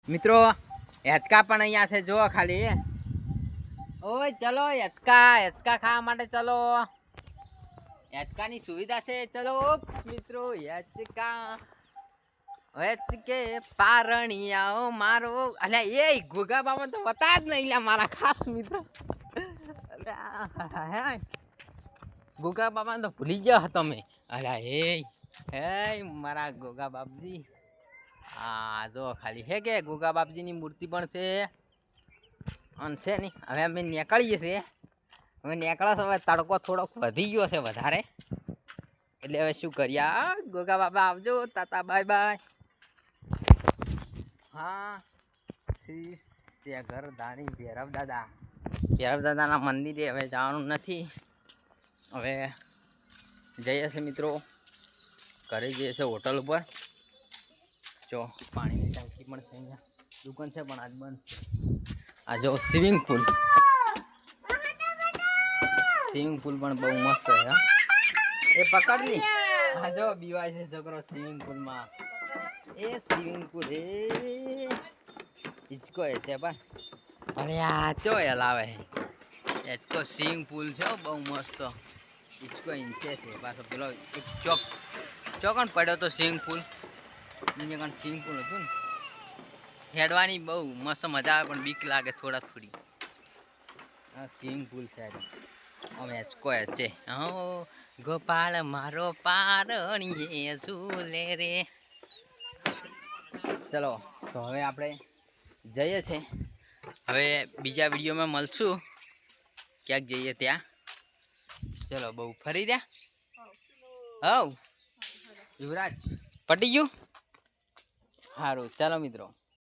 મિત્રો હેચકા પણ અહીંયા છે જો ખાલી ઓય ચલો હેચકા ખાવા માટે ચલો હેચકાની સુવિધા છે ચલો મિત્રો હેચકે પારણિયાઓ મારો અલ્યા એ ગોગા બાબા તો બતા જ નહીં લ્યા મારા ખાસ મિત્ર અલ્યા ગોગા બાબા તો ભૂલી ગયા તમે અલ્યા એ મારા ગોગા બાપજી હા જો ખાલી હે કે ગોગા બાપજીની મૂર્તિ પણ છે અને છે નહીં હવે અમે નીકળીએ છીએ હવે નીકળો હવે તડકો થોડોક વધી ગયો છે વધારે એટલે હવે શું કરીએ ગોગા બાબા આવજો તાતા બાય બાય હા તે ઘર ધાણી ભૈરવ દાદાના મંદિરે હવે જવાનું નથી હવે જઈએ છે મિત્રો ઘરે જઈએ છે હોટલ ઉપર જો પાણીની ટાંકી પણ છે અહીંયા દુકાન છે પણ આજ બંધ આ જો સ્વિમિંગ પુલ પણ બહુ મસ્ત છે હા એ પકડ લી હા જો બીવાય છે છોકરો સ્વિમિંગ પુલમાં એ સ્વિમિંગ પુલ એ હિચકો એ છે પણ અરે આ ચો હલાવે હિચકો સ્વિમિંગ પુલ છે બહુ મસ્ત હિચકો ઇંચે છે પાછો પેલો એક ચોકણ પડ્યો તો સ્વિમિંગ પુલ અહીંયા કાન સ્વિમિંગ પુલ હતું ને હેડવાની બહુ મસ્ત મજા આવે પણ બીક લાગે થોડી હા સ્વિમિંગ પુલ છે અમે હેચકો છે હો ગોપાલ મારો પારણીએ ઝૂલે રે ચલો તો હવે આપણે જઈએ છે હવે બીજા વિડીયોમાં મળશું ક્યાંક જઈએ ત્યાં ચલો બહુ ફરી રહ્યા હવ યુવરાજ પટી ગયું સારું ચાલો મિત્રો